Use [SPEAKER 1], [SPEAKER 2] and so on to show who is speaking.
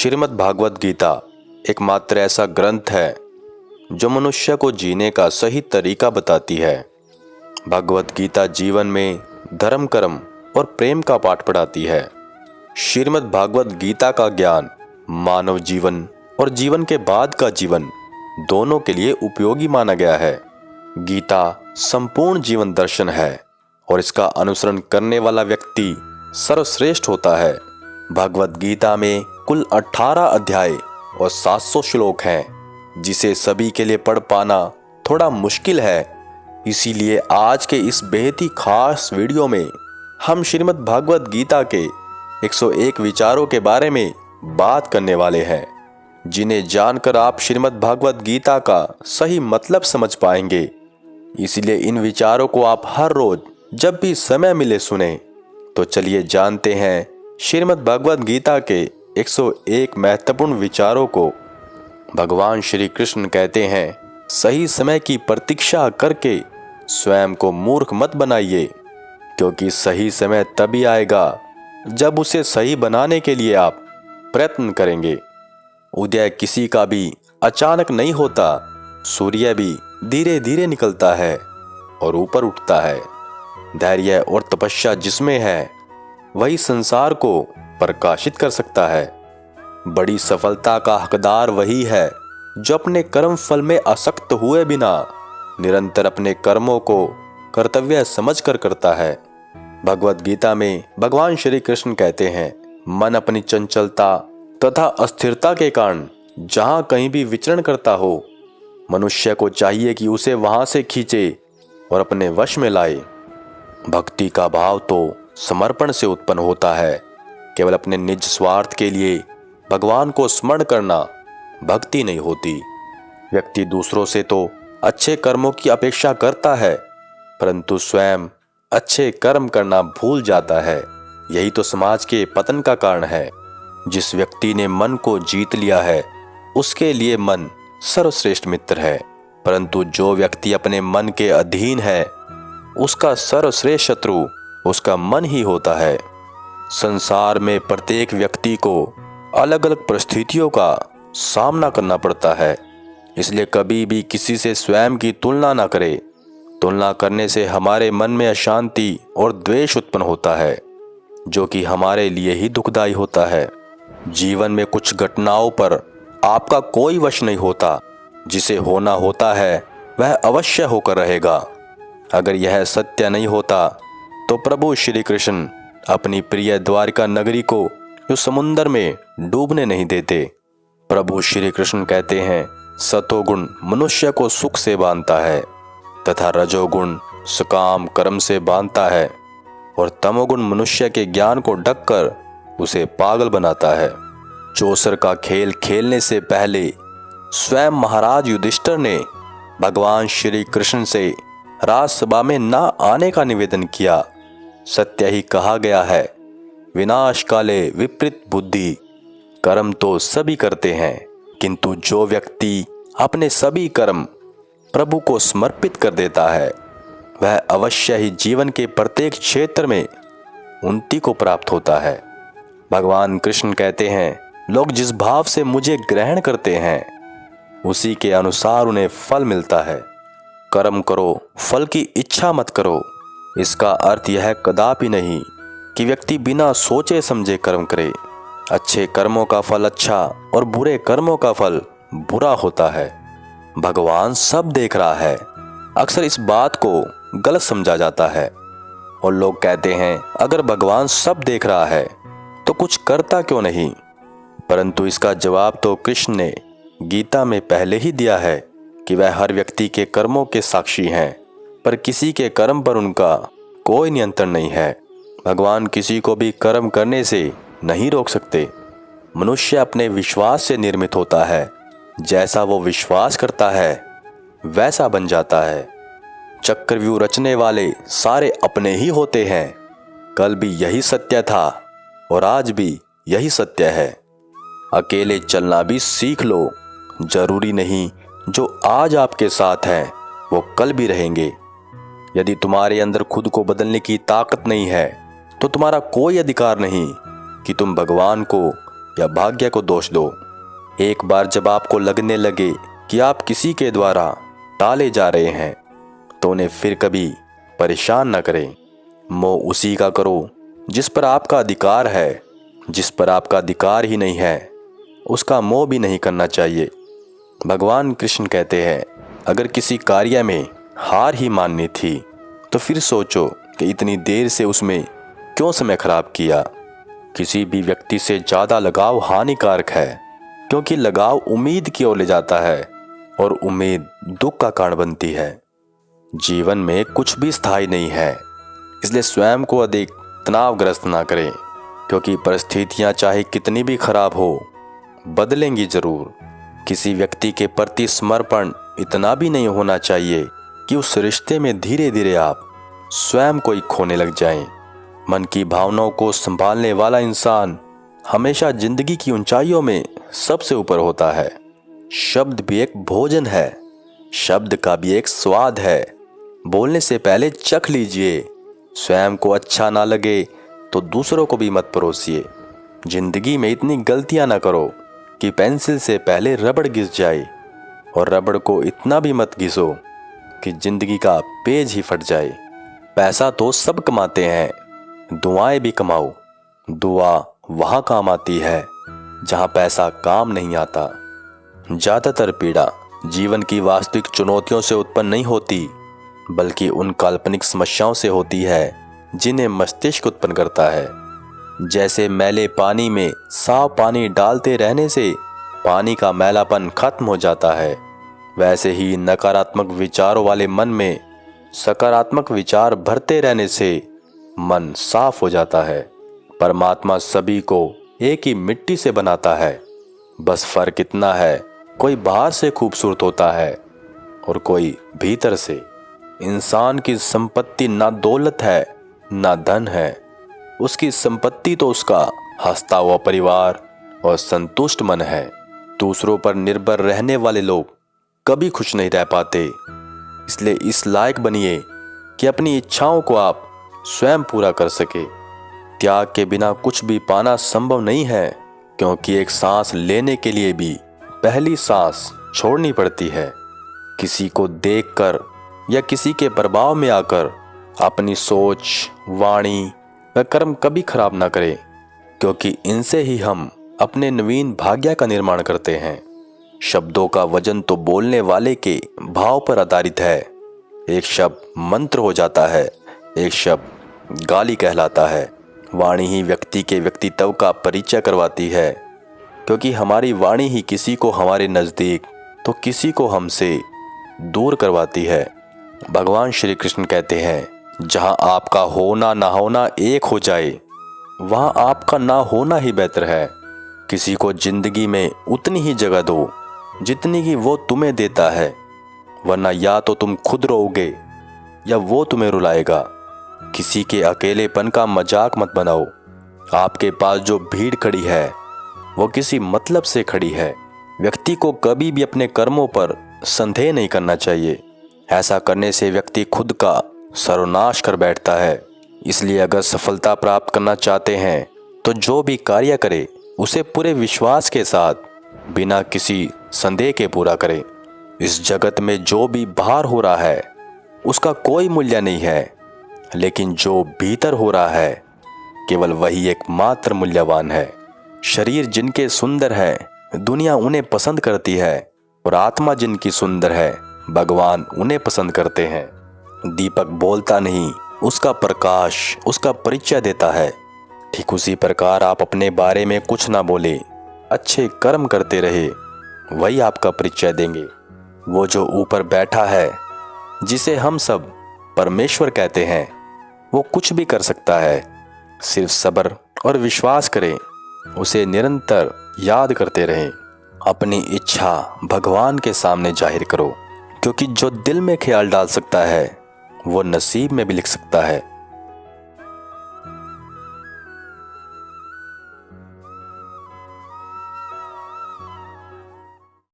[SPEAKER 1] श्रीमद् भागवत गीता एकमात्र ऐसा ग्रंथ है जो मनुष्य को जीने का सही तरीका बताती है। भगवत गीता जीवन में धर्म, कर्म और प्रेम का पाठ पढ़ाती है। श्रीमद् भागवत गीता का ज्ञान मानव जीवन और जीवन के बाद का जीवन दोनों के लिए उपयोगी माना गया है। गीता संपूर्ण जीवन दर्शन है और इसका अनुसरण करने वाला व्यक्ति सर्वश्रेष्ठ होता है। भगवत गीता में कुल 18 अध्याय और 700 श्लोक हैं, जिसे सभी के लिए पढ़ पाना थोड़ा मुश्किल है। इसीलिए आज के इस बेहद ही खास वीडियो में हम श्रीमद् भागवत गीता के 101 विचारों के बारे में बात करने वाले हैं, जिन्हें जानकर आप श्रीमद् भागवत गीता का सही मतलब समझ पाएंगे। इसीलिए इन विचारों को आप हर रोज जब भी समय मिले सुने। तो चलिए जानते हैं श्रीमद् भागवत गीता के 101 महत्वपूर्ण विचारों को। भगवान श्री कृष्ण कहते हैं, सही समय की प्रतीक्षा करके स्वयं को मूर्ख मत बनाइए, क्योंकि सही समय तभी आएगा जब उसे सही बनाने के लिए आप प्रयत्न करेंगे। उदय किसी का भी अचानक नहीं होता, सूर्य भी धीरे धीरे निकलता है और ऊपर उठता है। धैर्य और तपस्या जिसमें है वही संसार को प्रकाशित कर सकता है। बड़ी सफलता का हकदार वही है जो अपने कर्म फल में आसक्त हुए बिना निरंतर अपने कर्मों को कर्तव्य समझकर करता है। भगवत गीता में भगवान श्री कृष्ण कहते हैं, मन अपनी चंचलता तथा अस्थिरता के कारण जहां कहीं भी विचरण करता हो, मनुष्य को चाहिए कि उसे वहां से खींचे और अपने वश में लाए। भक्ति का भाव तो समर्पण से उत्पन्न होता है। केवल अपने निज स्वार्थ के लिए भगवान को स्मरण करना भक्ति नहीं होती। व्यक्ति दूसरों से तो अच्छे कर्मों की अपेक्षा करता है, परंतु स्वयं अच्छे कर्म करना भूल जाता है। यही तो समाज के पतन का कारण है। जिस व्यक्ति ने मन को जीत लिया है, उसके लिए मन सर्वश्रेष्ठ मित्र है, परंतु जो व्यक्ति अपने मन के अधीन है, उसका सर्वश्रेष्ठ शत्रु उसका मन ही होता है। संसार में प्रत्येक व्यक्ति को अलग अलग परिस्थितियों का सामना करना पड़ता है, इसलिए कभी भी किसी से स्वयं की तुलना ना करें। तुलना करने से हमारे मन में अशांति और द्वेष उत्पन्न होता है, जो कि हमारे लिए ही दुखदायी होता है। जीवन में कुछ घटनाओं पर आपका कोई वश नहीं होता। जिसे होना होता है वह अवश्य होकर रहेगा। अगर यह सत्य नहीं होता तो प्रभु श्री कृष्ण अपनी प्रिय द्वारिका नगरी को जो समुद्र में डूबने नहीं देते। प्रभु श्री कृष्ण कहते हैं, सतोगुण मनुष्य को सुख से बांधता है तथा रजोगुण सकाम कर्म से बांधता है, और तमोगुण मनुष्य के ज्ञान को ढककर उसे पागल बनाता है। चौसर का खेल खेलने से पहले स्वयं महाराज युधिष्ठिर ने भगवान श्री कृष्ण से राजसभा में न आने का निवेदन किया। सत्य ही कहा गया है, विनाश काले विपरीत बुद्धि। कर्म तो सभी करते हैं, किंतु जो व्यक्ति अपने सभी कर्म प्रभु को समर्पित कर देता है, वह अवश्य ही जीवन के प्रत्येक क्षेत्र में उन्नति को प्राप्त होता है। भगवान कृष्ण कहते हैं, लोग जिस भाव से मुझे ग्रहण करते हैं, उसी के अनुसार उन्हें फल मिलता है। कर्म करो, फल की इच्छा मत करो। इसका अर्थ यह कदापि नहीं कि व्यक्ति बिना सोचे समझे कर्म करे। अच्छे कर्मों का फल अच्छा और बुरे कर्मों का फल बुरा होता है। भगवान सब देख रहा है। अक्सर इस बात को गलत समझा जाता है और लोग कहते हैं, अगर भगवान सब देख रहा है तो कुछ करता क्यों नहीं। परंतु इसका जवाब तो कृष्ण ने गीता में पहले ही दिया है कि वह हर व्यक्ति के कर्मों के साक्षी हैं, पर किसी के कर्म पर उनका कोई नियंत्रण नहीं है। भगवान किसी को भी कर्म करने से नहीं रोक सकते। मनुष्य अपने विश्वास से निर्मित होता है। जैसा वो विश्वास करता है वैसा बन जाता है। चक्रव्यूह रचने वाले सारे अपने ही होते हैं। कल भी यही सत्य था और आज भी यही सत्य है। अकेले चलना भी सीख लो। जरूरी नहीं जो आज आपके साथ हैं वो कल भी रहेंगे। यदि तुम्हारे अंदर खुद को बदलने की ताकत नहीं है, तो तुम्हारा कोई अधिकार नहीं कि तुम भगवान को या भाग्य को दोष दो। एक बार जब आपको लगने लगे कि आप किसी के द्वारा टाले जा रहे हैं तो उन्हें फिर कभी परेशान न करें। मोह उसी का करो जिस पर आपका अधिकार है। जिस पर आपका अधिकार ही नहीं है उसका मोह भी नहीं करना चाहिए। भगवान कृष्ण कहते हैं, अगर किसी कार्य में हार ही माननी थी तो फिर सोचो कि इतनी देर से उसमें क्यों समय खराब किया। किसी भी व्यक्ति से ज़्यादा लगाव हानिकारक है, क्योंकि लगाव उम्मीद की ओर ले जाता है और उम्मीद दुख का कारण बनती है। जीवन में कुछ भी स्थायी नहीं है, इसलिए स्वयं को अधिक तनावग्रस्त ना करें, क्योंकि परिस्थितियां चाहे कितनी भी खराब हो बदलेंगी जरूर। किसी व्यक्ति के प्रति समर्पण इतना भी नहीं होना चाहिए कि उस रिश्ते में धीरे धीरे आप स्वयं को ही खोने लग जाएं। मन की भावनाओं को संभालने वाला इंसान हमेशा जिंदगी की ऊंचाइयों में सबसे ऊपर होता है। शब्द भी एक भोजन है, शब्द का भी एक स्वाद है। बोलने से पहले चख लीजिए। स्वयं को अच्छा ना लगे तो दूसरों को भी मत परोसिए। जिंदगी में इतनी गलतियां ना करो कि पेंसिल से पहले रबड़ घिस जाए, और रबड़ को इतना भी मत घिसो कि जिंदगी का पेज ही फट जाए। पैसा तो सब कमाते हैं, दुआएं भी कमाओ। दुआ वहां काम आती है जहां पैसा काम नहीं आता। ज्यादातर पीड़ा जीवन की वास्तविक चुनौतियों से उत्पन्न नहीं होती, बल्कि उन काल्पनिक समस्याओं से होती है जिन्हें मस्तिष्क उत्पन्न करता है। जैसे मैले पानी में साफ पानी डालते रहने से पानी का मैलापन खत्म हो जाता है, वैसे ही नकारात्मक विचारों वाले मन में सकारात्मक विचार भरते रहने से मन साफ हो जाता है। परमात्मा सभी को एक ही मिट्टी से बनाता है, बस फर्क इतना है, कोई बाहर से खूबसूरत होता है और कोई भीतर से। इंसान की संपत्ति ना दौलत है ना धन है, उसकी संपत्ति तो उसका हंसता हुआ परिवार और संतुष्ट मन है। दूसरों पर निर्भर रहने वाले लोग कभी खुश नहीं रह पाते, इसलिए इस लायक बनिए कि अपनी इच्छाओं को आप स्वयं पूरा कर सके। त्याग के बिना कुछ भी पाना संभव नहीं है, क्योंकि एक सांस लेने के लिए भी पहली सांस छोड़नी पड़ती है। किसी को देखकर या किसी के प्रभाव में आकर अपनी सोच, वाणी व कर्म कभी खराब ना करें, क्योंकि इनसे ही हम अपने नवीन भाग्य का निर्माण करते हैं। शब्दों का वजन तो बोलने वाले के भाव पर आधारित है। एक शब्द मंत्र हो जाता है, एक शब्द गाली कहलाता है। वाणी ही व्यक्ति के व्यक्तित्व का परिचय करवाती है, क्योंकि हमारी वाणी ही किसी को हमारे नज़दीक तो किसी को हमसे दूर करवाती है। भगवान श्री कृष्ण कहते हैं, जहां आपका होना ना होना एक हो जाए वहां आपका ना होना ही बेहतर है। किसी को जिंदगी में उतनी ही जगह दो जितनी की वो तुम्हें देता है, वरना या तो तुम खुद रोओगे या वो तुम्हें रुलाएगा। किसी के अकेलेपन का मजाक मत बनाओ। आपके पास जो भीड़ खड़ी है वो किसी मतलब से खड़ी है। व्यक्ति को कभी भी अपने कर्मों पर संदेह नहीं करना चाहिए। ऐसा करने से व्यक्ति खुद का सर्वनाश कर बैठता है। इसलिए अगर सफलता प्राप्त करना चाहते हैं तो जो भी कार्य करे उसे पूरे विश्वास के साथ, बिना किसी संदेह के पूरा करें। इस जगत में जो भी बाहर हो रहा है उसका कोई मूल्य नहीं है, लेकिन जो भीतर हो रहा है केवल वही एकमात्र मूल्यवान है। शरीर जिनके सुंदर है दुनिया उन्हें पसंद करती है, और आत्मा जिनकी सुंदर है भगवान उन्हें पसंद करते हैं। दीपक बोलता नहीं, उसका प्रकाश उसका परिचय देता है। ठीक उसी प्रकार आप अपने बारे में कुछ ना बोले, अच्छे कर्म करते रहे, वही आपका परिचय देंगे। वो जो ऊपर बैठा है, जिसे हम सब परमेश्वर कहते हैं, वो कुछ भी कर सकता है। सिर्फ सब्र और विश्वास करें, उसे निरंतर याद करते रहें। अपनी इच्छा भगवान के सामने जाहिर करो, क्योंकि जो दिल में ख्याल डाल सकता है वो नसीब में भी लिख सकता है।